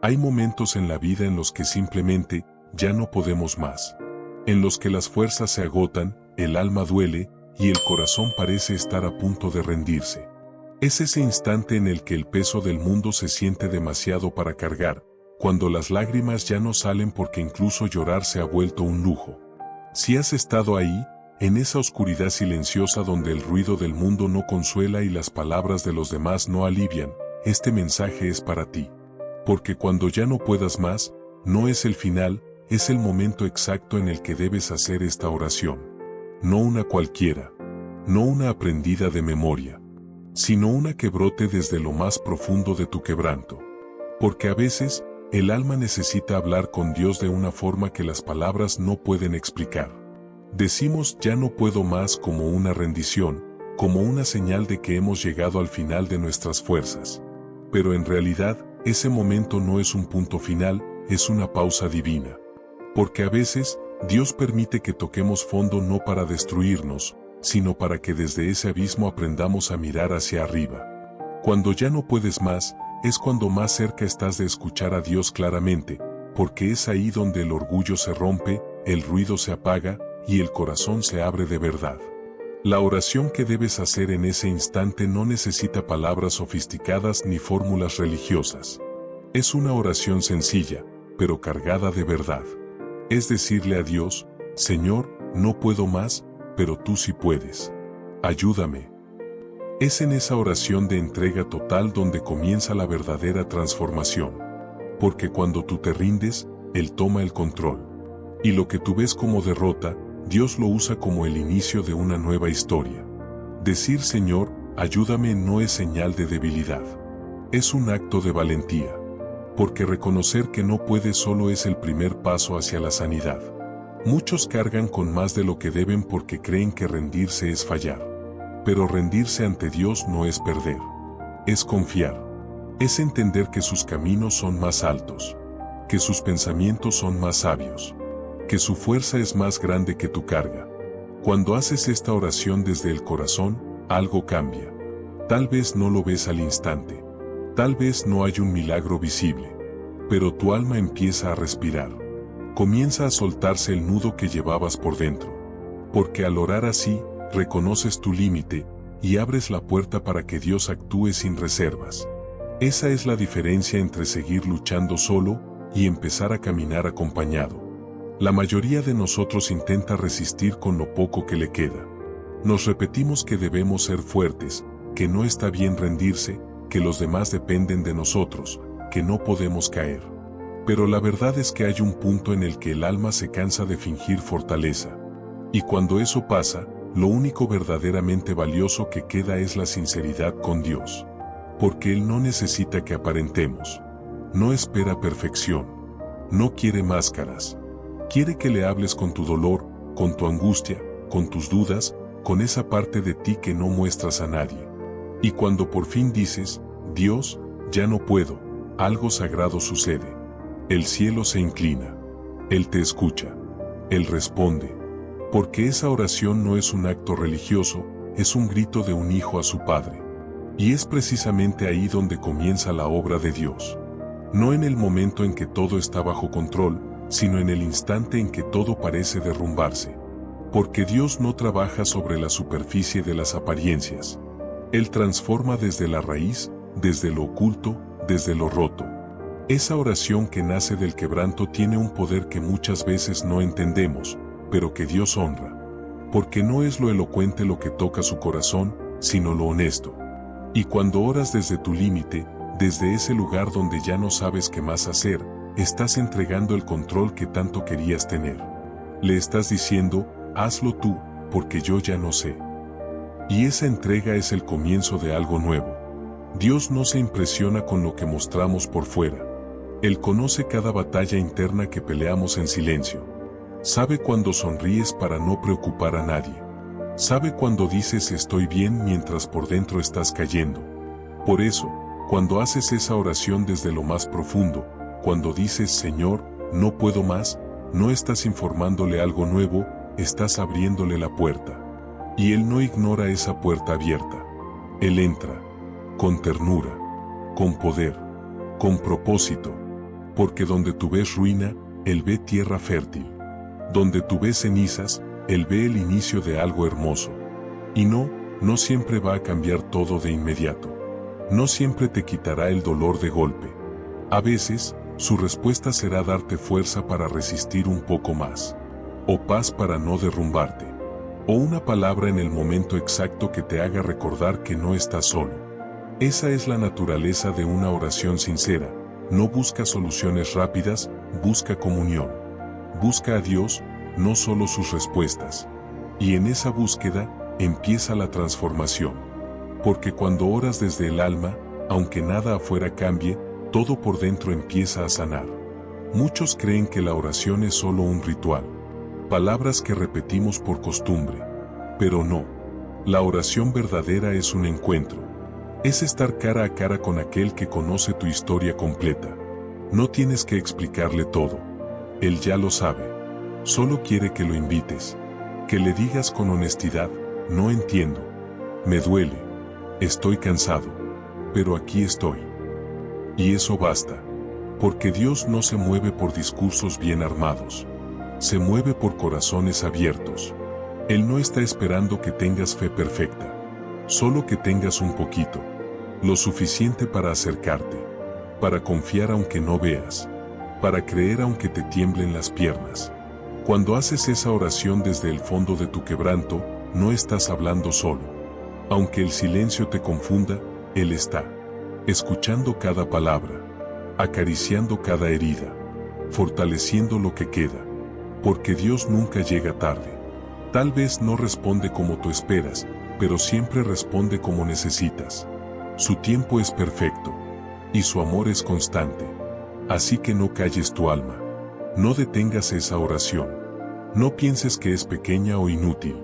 Hay momentos en la vida en los que simplemente ya no podemos más. En los que las fuerzas se agotan, el alma duele y el corazón parece estar a punto de rendirse. Es ese instante en el que el peso del mundo se siente demasiado para cargar, cuando las lágrimas ya no salen porque incluso llorar se ha vuelto un lujo. Si has estado ahí, en esa oscuridad silenciosa donde el ruido del mundo no consuela y las palabras de los demás no alivian, este mensaje es para ti. Porque cuando ya no puedas más, no es el final, es el momento exacto en el que debes hacer esta oración. No una cualquiera, no una aprendida de memoria, sino una que brote desde lo más profundo de tu quebranto. Porque a veces, el alma necesita hablar con Dios de una forma que las palabras no pueden explicar. Decimos ya no puedo más como una rendición, como una señal de que hemos llegado al final de nuestras fuerzas. Pero en realidad, ese momento no es un punto final, es una pausa divina. Porque a veces, Dios permite que toquemos fondo no para destruirnos, sino para que desde ese abismo aprendamos a mirar hacia arriba. Cuando ya no puedes más, es cuando más cerca estás de escuchar a Dios claramente, porque es ahí donde el orgullo se rompe, el ruido se apaga, y el corazón se abre de verdad. La oración que debes hacer en ese instante no necesita palabras sofisticadas ni fórmulas religiosas. Es una oración sencilla, pero cargada de verdad. Es decirle a Dios, Señor, no puedo más, pero tú sí puedes. Ayúdame. Es en esa oración de entrega total donde comienza la verdadera transformación. Porque cuando tú te rindes, Él toma el control. Y lo que tú ves como derrota, Dios lo usa como el inicio de una nueva historia. Decir Señor, ayúdame no es señal de debilidad. Es un acto de valentía. Porque reconocer que no puedes solo es el primer paso hacia la sanidad. Muchos cargan con más de lo que deben porque creen que rendirse es fallar. Pero rendirse ante Dios no es perder. Es confiar. Es entender que sus caminos son más altos. Que sus pensamientos son más sabios. Que su fuerza es más grande que tu carga. Cuando haces esta oración desde el corazón, algo cambia. Tal vez no lo ves al instante. Tal vez no hay un milagro visible. Pero tu alma empieza a respirar. Comienza a soltarse el nudo que llevabas por dentro. Porque al orar así, reconoces tu límite y abres la puerta para que Dios actúe sin reservas. Esa es la diferencia entre seguir luchando solo y empezar a caminar acompañado. La mayoría de nosotros intenta resistir con lo poco que le queda. Nos repetimos que debemos ser fuertes, que no está bien rendirse, que los demás dependen de nosotros, que no podemos caer. Pero la verdad es que hay un punto en el que el alma se cansa de fingir fortaleza. Y cuando eso pasa, lo único verdaderamente valioso que queda es la sinceridad con Dios. Porque Él no necesita que aparentemos. No espera perfección. No quiere máscaras. Quiere que le hables con tu dolor, con tu angustia, con tus dudas, con esa parte de ti que no muestras a nadie. Y cuando por fin dices, Dios, ya no puedo, algo sagrado sucede. El cielo se inclina. Él te escucha. Él responde. Porque esa oración no es un acto religioso, es un grito de un hijo a su padre. Y es precisamente ahí donde comienza la obra de Dios. No en el momento en que todo está bajo control, sino en el instante en que todo parece derrumbarse. Porque Dios no trabaja sobre la superficie de las apariencias. Él transforma desde la raíz, desde lo oculto, desde lo roto. Esa oración que nace del quebranto tiene un poder que muchas veces no entendemos, pero que Dios honra. Porque no es lo elocuente lo que toca su corazón, sino lo honesto. Y cuando oras desde tu límite, desde ese lugar donde ya no sabes qué más hacer, estás entregando el control que tanto querías tener. Le estás diciendo, hazlo tú, porque yo ya no sé. Y esa entrega es el comienzo de algo nuevo. Dios no se impresiona con lo que mostramos por fuera. Él conoce cada batalla interna que peleamos en silencio. Sabe cuando sonríes para no preocupar a nadie. Sabe cuando dices estoy bien mientras por dentro estás cayendo. Por eso, cuando haces esa oración desde lo más profundo, cuando dices Señor, no puedo más, no estás informándole algo nuevo, estás abriéndole la puerta. Y Él no ignora esa puerta abierta. Él entra, con ternura, con poder, con propósito. porque donde tú ves ruina, Él ve tierra fértil. Donde tú ves cenizas, Él ve el inicio de algo hermoso. Y no siempre va a cambiar todo de inmediato. No siempre te quitará el dolor de golpe. A veces, su respuesta será darte fuerza para resistir un poco más. O paz para no derrumbarte. O una palabra en el momento exacto que te haga recordar que no estás solo. Esa es la naturaleza de una oración sincera. No busca soluciones rápidas, busca comunión. Busca a Dios, no solo sus respuestas. Y en esa búsqueda, empieza la transformación. Porque cuando oras desde el alma, aunque nada afuera cambie, todo por dentro empieza a sanar. Muchos creen que la oración es solo un ritual. Palabras que repetimos por costumbre. Pero no. La oración verdadera es un encuentro. Es estar cara a cara con aquel que conoce tu historia completa. No tienes que explicarle todo. Él ya lo sabe. Solo quiere que lo invites. Que le digas con honestidad, no entiendo. Me duele. Estoy cansado. Pero aquí estoy. Y eso basta. Porque Dios no se mueve por discursos bien armados. Se mueve por corazones abiertos. Él no está esperando que tengas fe perfecta. Solo que tengas un poquito. Lo suficiente para acercarte. Para confiar aunque no veas. Para creer aunque te tiemblen las piernas. Cuando haces esa oración desde el fondo de tu quebranto, no estás hablando solo. Aunque el silencio te confunda, Él está. Escuchando cada palabra. Acariciando cada herida. Fortaleciendo lo que queda. Porque Dios nunca llega tarde. Tal vez no responde como tú esperas, pero siempre responde como necesitas. Su tiempo es perfecto. Y su amor es constante. Así que no calles tu alma. No detengas esa oración. No pienses que es pequeña o inútil.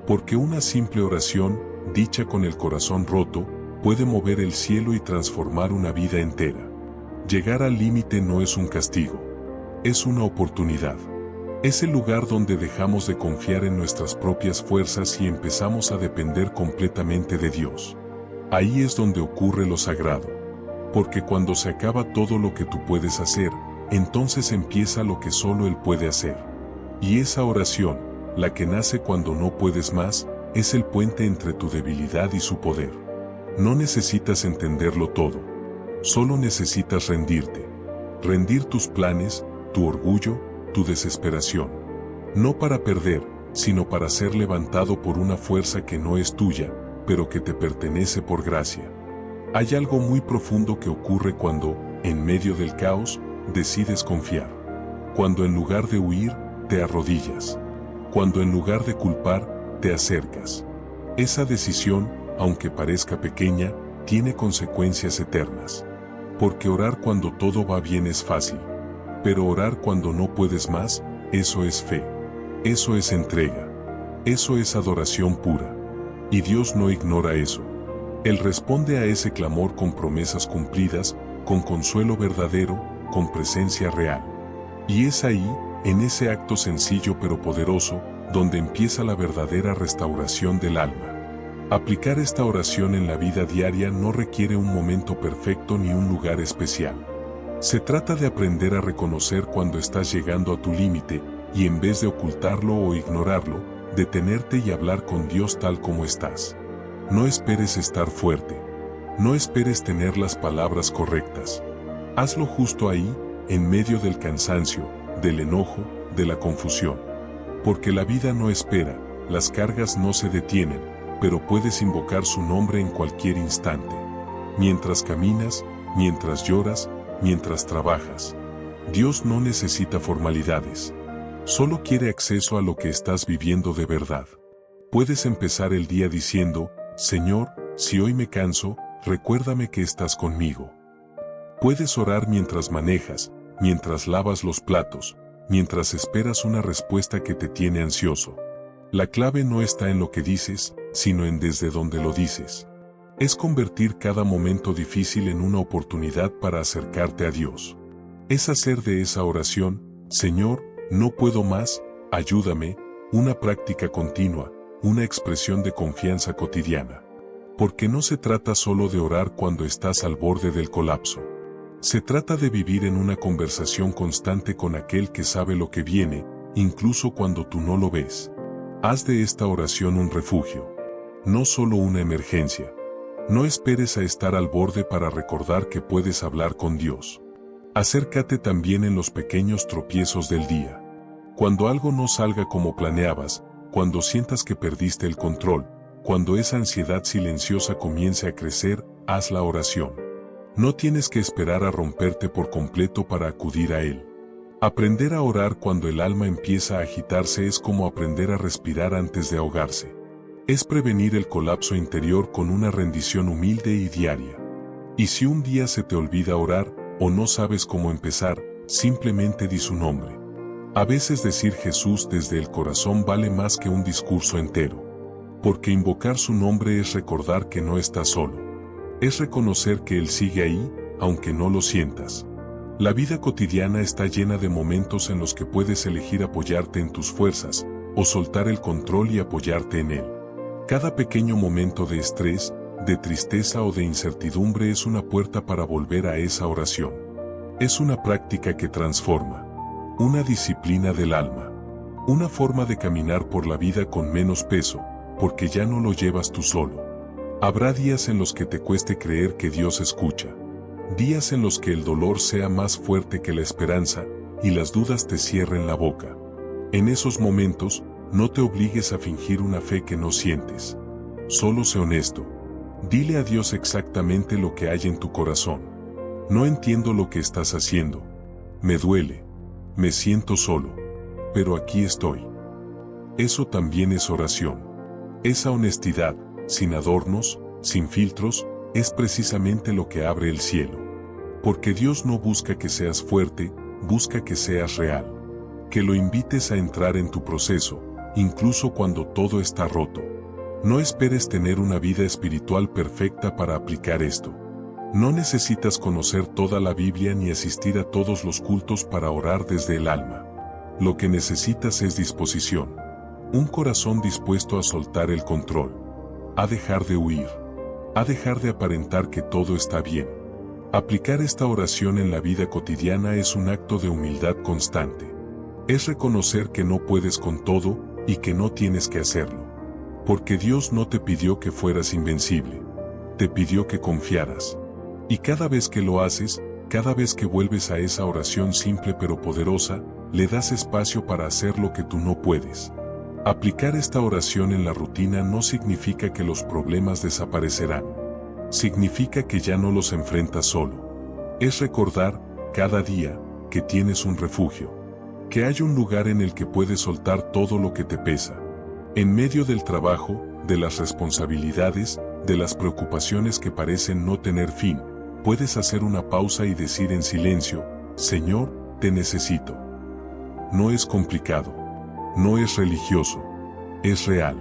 Porque una simple oración, dicha con el corazón roto, puede mover el cielo y transformar una vida entera. Llegar al límite no es un castigo. Es una oportunidad. Es el lugar donde dejamos de confiar en nuestras propias fuerzas y empezamos a depender completamente de Dios. Ahí es donde ocurre lo sagrado. Porque cuando se acaba todo lo que tú puedes hacer, entonces empieza lo que solo Él puede hacer. Y esa oración, la que nace cuando no puedes más, es el puente entre tu debilidad y su poder. No necesitas entenderlo todo. Solo necesitas rendirte. Rendir tus planes, tu orgullo, tu desesperación. No para perder, sino para ser levantado por una fuerza que no es tuya, pero que te pertenece por gracia. Hay algo muy profundo que ocurre cuando, en medio del caos, decides confiar. Cuando en lugar de huir, te arrodillas. Cuando en lugar de culpar, te acercas. Esa decisión, aunque parezca pequeña, tiene consecuencias eternas. Porque orar cuando todo va bien es fácil. Pero orar cuando no puedes más, eso es fe. Eso es entrega. Eso es adoración pura. Y Dios no ignora eso. Él responde a ese clamor con promesas cumplidas, con consuelo verdadero, con presencia real. Y es ahí, en ese acto sencillo pero poderoso, donde empieza la verdadera restauración del alma. Aplicar esta oración en la vida diaria no requiere un momento perfecto ni un lugar especial. Se trata de aprender a reconocer cuando estás llegando a tu límite, y en vez de ocultarlo o ignorarlo, detenerte y hablar con Dios tal como estás. No esperes estar fuerte. No esperes tener las palabras correctas. Hazlo justo ahí, en medio del cansancio, del enojo, de la confusión. Porque la vida no espera, las cargas no se detienen, pero puedes invocar su nombre en cualquier instante. Mientras caminas, mientras lloras, mientras trabajas. Dios no necesita formalidades. Solo quiere acceso a lo que estás viviendo de verdad. Puedes empezar el día diciendo, Señor, si hoy me canso, recuérdame que estás conmigo. Puedes orar mientras manejas, mientras lavas los platos, mientras esperas una respuesta que te tiene ansioso. La clave no está en lo que dices, sino en desde dónde lo dices. Es convertir cada momento difícil en una oportunidad para acercarte a Dios. Es hacer de esa oración, Señor, no puedo más, ayúdame, una práctica continua, una expresión de confianza cotidiana. Porque no se trata solo de orar cuando estás al borde del colapso. Se trata de vivir en una conversación constante con aquel que sabe lo que viene, incluso cuando tú no lo ves. Haz de esta oración un refugio, no solo una emergencia. No esperes a estar al borde para recordar que puedes hablar con Dios. Acércate también en los pequeños tropiezos del día. Cuando algo no salga como planeabas, cuando sientas que perdiste el control, cuando esa ansiedad silenciosa comience a crecer, haz la oración. No tienes que esperar a romperte por completo para acudir a Él. Aprender a orar cuando el alma empieza a agitarse es como aprender a respirar antes de ahogarse. Es prevenir el colapso interior con una rendición humilde y diaria. Y si un día se te olvida orar, o no sabes cómo empezar, simplemente di su nombre. A veces decir Jesús desde el corazón vale más que un discurso entero. Porque invocar su nombre es recordar que no estás solo. Es reconocer que Él sigue ahí, aunque no lo sientas. La vida cotidiana está llena de momentos en los que puedes elegir apoyarte en tus fuerzas, o soltar el control y apoyarte en Él. Cada pequeño momento de estrés, de tristeza o de incertidumbre es una puerta para volver a esa oración. Es una práctica que transforma. Una disciplina del alma. Una forma de caminar por la vida con menos peso, porque ya no lo llevas tú solo. Habrá días en los que te cueste creer que Dios escucha. Días en los que el dolor sea más fuerte que la esperanza, y las dudas te cierren la boca. En esos momentos, no te obligues a fingir una fe que no sientes. Solo sé honesto. Dile a Dios exactamente lo que hay en tu corazón. No entiendo lo que estás haciendo. Me duele. Me siento solo. Pero aquí estoy. Eso también es oración. Esa honestidad, sin adornos, sin filtros, es precisamente lo que abre el cielo. Porque Dios no busca que seas fuerte, busca que seas real. Que lo invites a entrar en tu proceso, incluso cuando todo está roto. No esperes tener una vida espiritual perfecta para aplicar esto. No necesitas conocer toda la Biblia ni asistir a todos los cultos para orar desde el alma. Lo que necesitas es disposición. Un corazón dispuesto a soltar el control. A dejar de huir. A dejar de aparentar que todo está bien. Aplicar esta oración en la vida cotidiana es un acto de humildad constante. Es reconocer que no puedes con todo y que no tienes que hacerlo. Porque Dios no te pidió que fueras invencible. Te pidió que confiaras. Y cada vez que lo haces, cada vez que vuelves a esa oración simple pero poderosa, le das espacio para hacer lo que tú no puedes. Aplicar esta oración en la rutina no significa que los problemas desaparecerán. Significa que ya no los enfrentas solo. Es recordar, cada día, que tienes un refugio. Que hay un lugar en el que puedes soltar todo lo que te pesa. En medio del trabajo, de las responsabilidades, de las preocupaciones que parecen no tener fin, puedes hacer una pausa y decir en silencio, Señor, te necesito. No es complicado. No es religioso. Es real.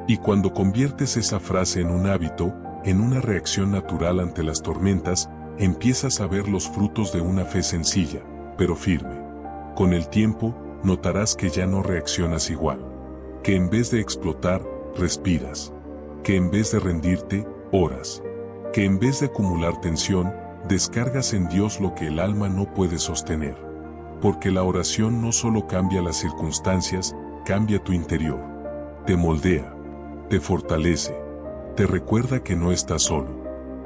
Y cuando conviertes esa frase en un hábito, en una reacción natural ante las tormentas, empiezas a ver los frutos de una fe sencilla, pero firme. Con el tiempo, notarás que ya no reaccionas igual. Que en vez de explotar, respiras. Que en vez de rendirte, oras. Que en vez de acumular tensión, descargas en Dios lo que el alma no puede sostener. Porque la oración no solo cambia las circunstancias, cambia tu interior. Te moldea. Te fortalece. Te recuerda que no estás solo.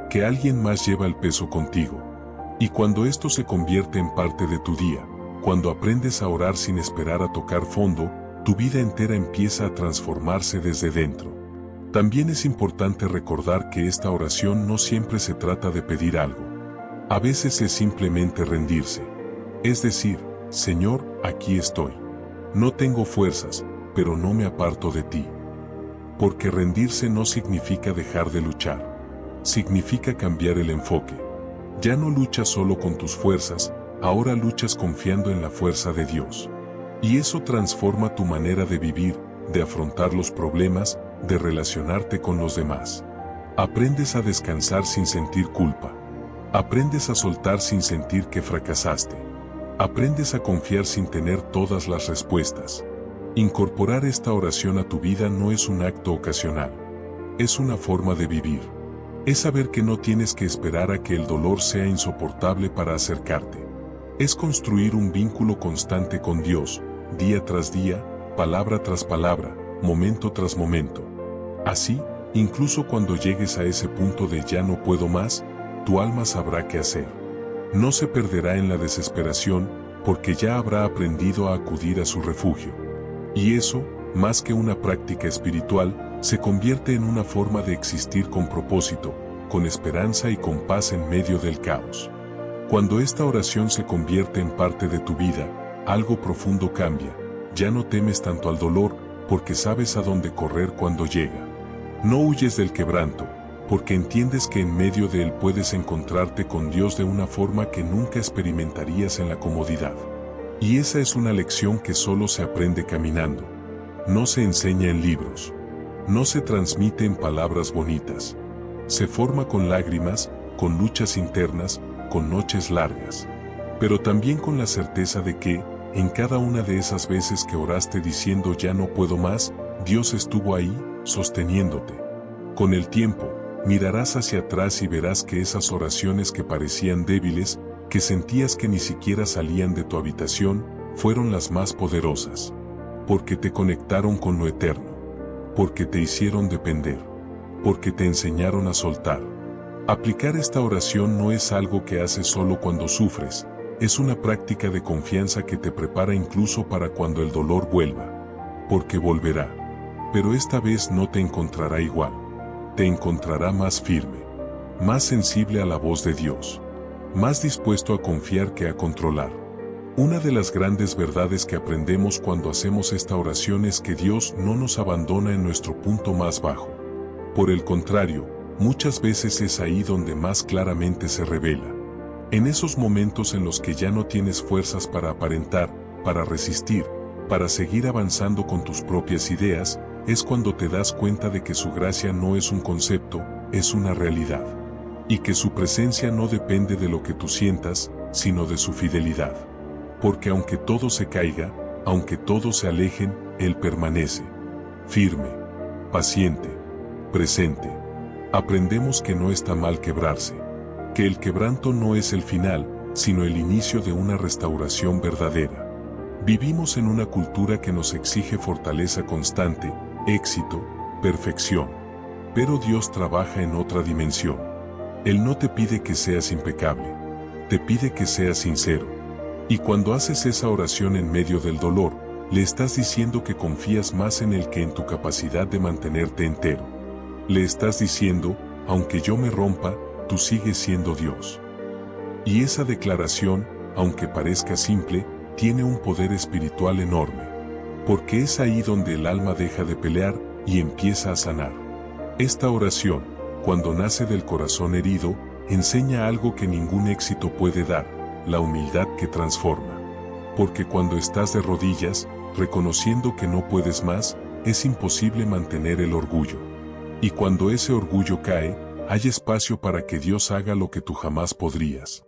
Que alguien más lleva el peso contigo. Y cuando esto se convierte en parte de tu día, cuando aprendes a orar sin esperar a tocar fondo, tu vida entera empieza a transformarse desde dentro. También es importante recordar que esta oración no siempre se trata de pedir algo. A veces es simplemente rendirse. Es decir, Señor, aquí estoy. No tengo fuerzas, pero no me aparto de ti. Porque rendirse no significa dejar de luchar. Significa cambiar el enfoque. Ya no luchas solo con tus fuerzas, ahora luchas confiando en la fuerza de Dios. Y eso transforma tu manera de vivir, de afrontar los problemas, de relacionarte con los demás. Aprendes a descansar sin sentir culpa. Aprendes a soltar sin sentir que fracasaste. Aprendes a confiar sin tener todas las respuestas. Incorporar esta oración a tu vida no es un acto ocasional. Es una forma de vivir. Es saber que no tienes que esperar a que el dolor sea insoportable para acercarte. Es construir un vínculo constante con Dios, día tras día, palabra tras palabra, momento tras momento. Así, incluso cuando llegues a ese punto de ya no puedo más, tu alma sabrá qué hacer. No se perderá en la desesperación, porque ya habrá aprendido a acudir a su refugio. Y eso, más que una práctica espiritual, se convierte en una forma de existir con propósito, con esperanza y con paz en medio del caos. Cuando esta oración se convierte en parte de tu vida, algo profundo cambia. Ya no temes tanto al dolor, porque sabes a dónde correr cuando llega. No huyes del quebranto, porque entiendes que en medio de él puedes encontrarte con Dios de una forma que nunca experimentarías en la comodidad. Y esa es una lección que solo se aprende caminando. No se enseña en libros. No se transmite en palabras bonitas. Se forma con lágrimas, con luchas internas, con noches largas. Pero también con la certeza de que, en cada una de esas veces que oraste diciendo ya no puedo más, Dios estuvo ahí, sosteniéndote. Con el tiempo, mirarás hacia atrás y verás que esas oraciones que parecían débiles, que sentías que ni siquiera salían de tu habitación, fueron las más poderosas. Porque te conectaron con lo eterno. Porque te hicieron depender. Porque te enseñaron a soltar. Aplicar esta oración no es algo que haces solo cuando sufres, es una práctica de confianza que te prepara incluso para cuando el dolor vuelva. Porque volverá. Pero esta vez no te encontrará igual. Te encontrará más firme. Más sensible a la voz de Dios. Más dispuesto a confiar que a controlar. Una de las grandes verdades que aprendemos cuando hacemos esta oración es que Dios no nos abandona en nuestro punto más bajo. Por el contrario, muchas veces es ahí donde más claramente se revela. En esos momentos en los que ya no tienes fuerzas para aparentar, para resistir, para seguir avanzando con tus propias ideas, es cuando te das cuenta de que su gracia no es un concepto, es una realidad. Y que su presencia no depende de lo que tú sientas, sino de su fidelidad. Porque aunque todo se caiga, aunque todos se alejen, Él permanece. Firme, paciente, presente. Aprendemos que no está mal quebrarse. Que el quebranto no es el final, sino el inicio de una restauración verdadera. Vivimos en una cultura que nos exige fortaleza constante, éxito, perfección. Pero Dios trabaja en otra dimensión. Él no te pide que seas impecable. Te pide que seas sincero. Y cuando haces esa oración en medio del dolor, le estás diciendo que confías más en Él que en tu capacidad de mantenerte entero. Le estás diciendo, aunque yo me rompa, tú sigues siendo Dios. Y esa declaración, aunque parezca simple, tiene un poder espiritual enorme. Porque es ahí donde el alma deja de pelear y empieza a sanar. Esta oración, cuando nace del corazón herido, enseña algo que ningún éxito puede dar, la humildad que transforma. Porque cuando estás de rodillas, reconociendo que no puedes más, es imposible mantener el orgullo. Y cuando ese orgullo cae, hay espacio para que Dios haga lo que tú jamás podrías.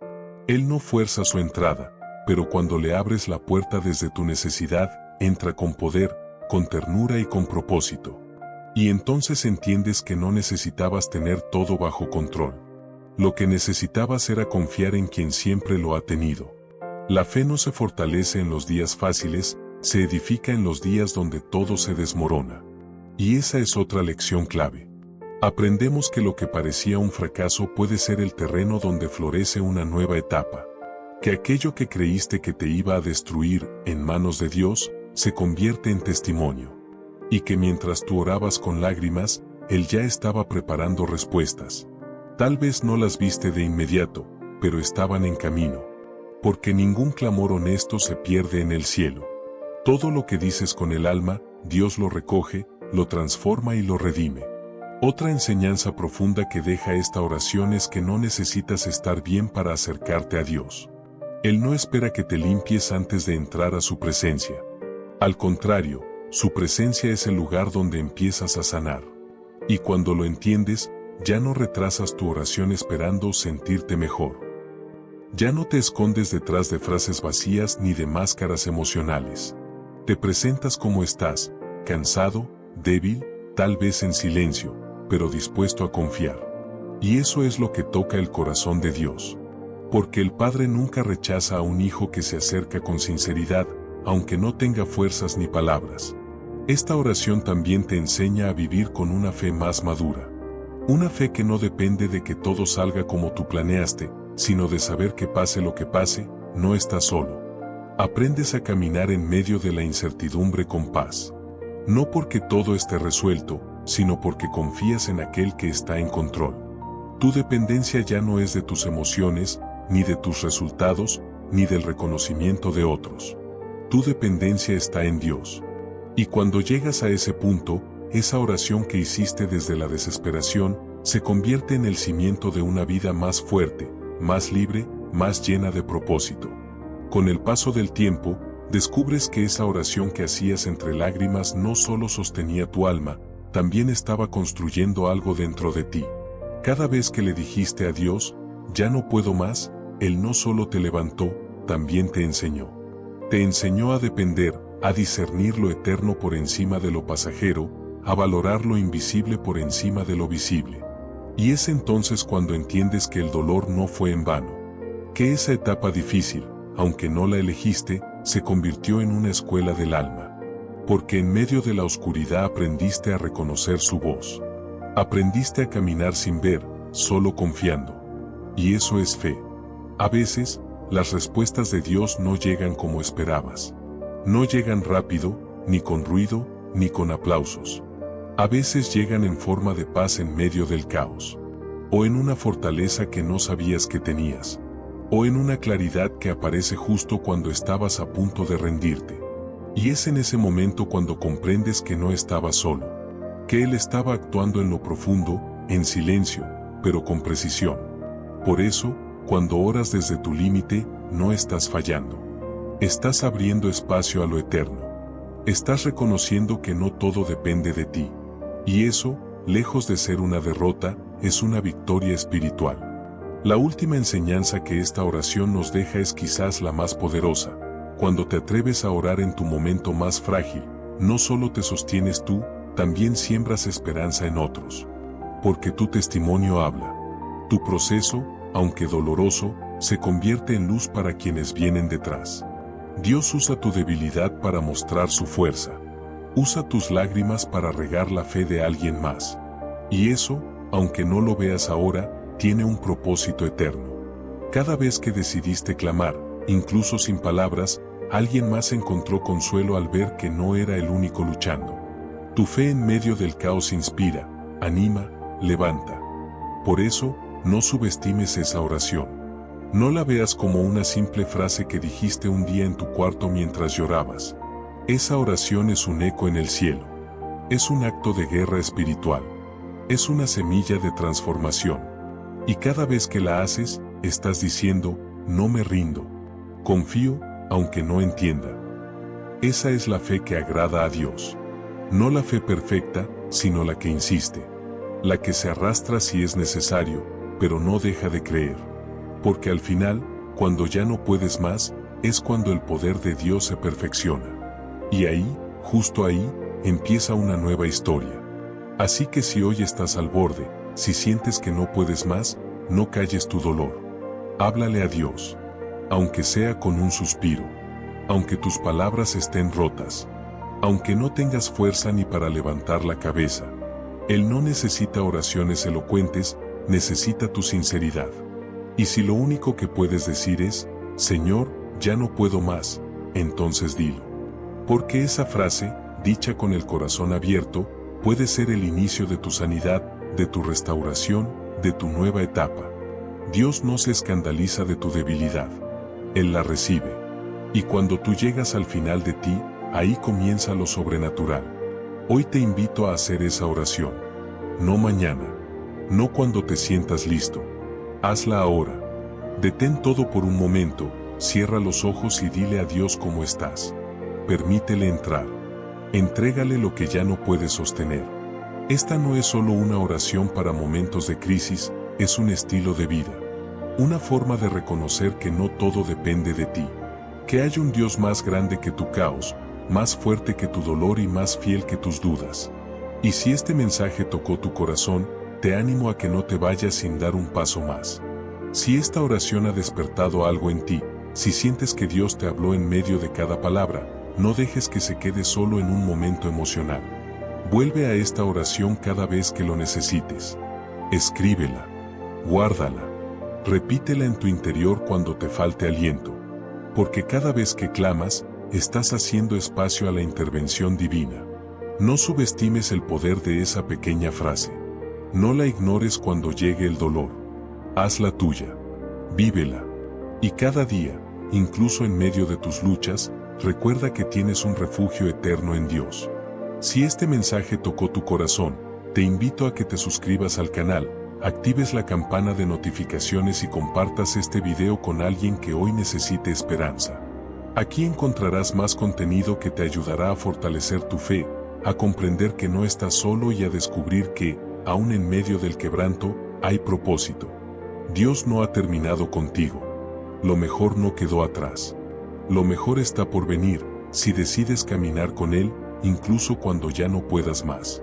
Él no fuerza su entrada, pero cuando le abres la puerta desde tu necesidad, entra con poder, con ternura y con propósito. Y entonces entiendes que no necesitabas tener todo bajo control. Lo que necesitabas era confiar en quien siempre lo ha tenido. La fe no se fortalece en los días fáciles, se edifica en los días donde todo se desmorona. Y esa es otra lección clave. Aprendemos que lo que parecía un fracaso puede ser el terreno donde florece una nueva etapa. Que aquello que creíste que te iba a destruir, en manos de Dios, se convierte en testimonio. Y que mientras tú orabas con lágrimas, Él ya estaba preparando respuestas. Tal vez no las viste de inmediato, pero estaban en camino. Porque ningún clamor honesto se pierde en el cielo. Todo lo que dices con el alma, Dios lo recoge, lo transforma y lo redime. Otra enseñanza profunda que deja esta oración es que no necesitas estar bien para acercarte a Dios. Él no espera que te limpies antes de entrar a su presencia. Al contrario, su presencia es el lugar donde empiezas a sanar. Y cuando lo entiendes, ya no retrasas tu oración esperando sentirte mejor. Ya no te escondes detrás de frases vacías ni de máscaras emocionales. Te presentas como estás, cansado, débil, tal vez en silencio, pero dispuesto a confiar. Y eso es lo que toca el corazón de Dios. Porque el Padre nunca rechaza a un hijo que se acerca con sinceridad, aunque no tenga fuerzas ni palabras. Esta oración también te enseña a vivir con una fe más madura. Una fe que no depende de que todo salga como tú planeaste, sino de saber que pase lo que pase, no estás solo. Aprendes a caminar en medio de la incertidumbre con paz. No porque todo esté resuelto, sino porque confías en aquel que está en control. Tu dependencia ya no es de tus emociones, ni de tus resultados, ni del reconocimiento de otros. Tu dependencia está en Dios. Y cuando llegas a ese punto, esa oración que hiciste desde la desesperación, se convierte en el cimiento de una vida más fuerte, más libre, más llena de propósito. Con el paso del tiempo, descubres que esa oración que hacías entre lágrimas no solo sostenía tu alma, también estaba construyendo algo dentro de ti. Cada vez que le dijiste a Dios, ya no puedo más, Él no solo te levantó, también te enseñó. Te enseñó a depender, a discernir lo eterno por encima de lo pasajero, a valorar lo invisible por encima de lo visible. Y es entonces cuando entiendes que el dolor no fue en vano. Que esa etapa difícil, aunque no la elegiste, se convirtió en una escuela del alma. Porque en medio de la oscuridad aprendiste a reconocer su voz. Aprendiste a caminar sin ver, solo confiando. Y eso es fe. A veces, las respuestas de Dios no llegan como esperabas. No llegan rápido, ni con ruido, ni con aplausos. A veces llegan en forma de paz en medio del caos. O en una fortaleza que no sabías que tenías. O en una claridad que aparece justo cuando estabas a punto de rendirte. Y es en ese momento cuando comprendes que no estabas solo. Que Él estaba actuando en lo profundo, en silencio, pero con precisión. Por eso, cuando oras desde tu límite, no estás fallando. Estás abriendo espacio a lo eterno. Estás reconociendo que no todo depende de ti. Y eso, lejos de ser una derrota, es una victoria espiritual. La última enseñanza que esta oración nos deja es quizás la más poderosa. Cuando te atreves a orar en tu momento más frágil, no solo te sostienes tú, también siembras esperanza en otros. Porque tu testimonio habla. Tu proceso, aunque doloroso, se convierte en luz para quienes vienen detrás. Dios usa tu debilidad para mostrar su fuerza. Usa tus lágrimas para regar la fe de alguien más. Y eso, aunque no lo veas ahora, tiene un propósito eterno. Cada vez que decidiste clamar, incluso sin palabras, alguien más encontró consuelo al ver que no era el único luchando. Tu fe en medio del caos inspira, anima, levanta. Por eso, no subestimes esa oración. No la veas como una simple frase que dijiste un día en tu cuarto mientras llorabas. Esa oración es un eco en el cielo. Es un acto de guerra espiritual. Es una semilla de transformación. Y cada vez que la haces, estás diciendo, no me rindo. Confío, aunque no entienda. Esa es la fe que agrada a Dios. No la fe perfecta, sino la que insiste. La que se arrastra si es necesario, pero no deja de creer. Porque al final, cuando ya no puedes más, es cuando el poder de Dios se perfecciona. Y ahí, justo ahí, empieza una nueva historia. Así que si hoy estás al borde, si sientes que no puedes más, no calles tu dolor. Háblale a Dios. Aunque sea con un suspiro. Aunque tus palabras estén rotas. Aunque no tengas fuerza ni para levantar la cabeza. Él no necesita oraciones elocuentes, necesita tu sinceridad. Y si lo único que puedes decir es, Señor, ya no puedo más, entonces dilo. Porque esa frase, dicha con el corazón abierto, puede ser el inicio de tu sanidad, de tu restauración, de tu nueva etapa. Dios no se escandaliza de tu debilidad. Él la recibe. Y cuando tú llegas al final de ti, ahí comienza lo sobrenatural. Hoy te invito a hacer esa oración. No mañana. No cuando te sientas listo. Hazla ahora. Detén todo por un momento, cierra los ojos y dile a Dios cómo estás. Permítele entrar. Entrégale lo que ya no puedes sostener. Esta no es solo una oración para momentos de crisis, es un estilo de vida. Una forma de reconocer que no todo depende de ti. Que hay un Dios más grande que tu caos, más fuerte que tu dolor y más fiel que tus dudas. Y si este mensaje tocó tu corazón, te animo a que no te vayas sin dar un paso más. Si esta oración ha despertado algo en ti, si sientes que Dios te habló en medio de cada palabra, no dejes que se quede solo en un momento emocional. Vuelve a esta oración cada vez que lo necesites. Escríbela. Guárdala. Repítela en tu interior cuando te falte aliento. Porque cada vez que clamas, estás haciendo espacio a la intervención divina. No subestimes el poder de esa pequeña frase. No la ignores cuando llegue el dolor. Hazla tuya. Vívela. Y cada día, incluso en medio de tus luchas, recuerda que tienes un refugio eterno en Dios. Si este mensaje tocó tu corazón, te invito a que te suscribas al canal, actives la campana de notificaciones y compartas este video con alguien que hoy necesite esperanza. Aquí encontrarás más contenido que te ayudará a fortalecer tu fe, a comprender que no estás solo y a descubrir que, aún en medio del quebranto, hay propósito. Dios no ha terminado contigo. Lo mejor no quedó atrás. Lo mejor está por venir, si decides caminar con Él, incluso cuando ya no puedas más.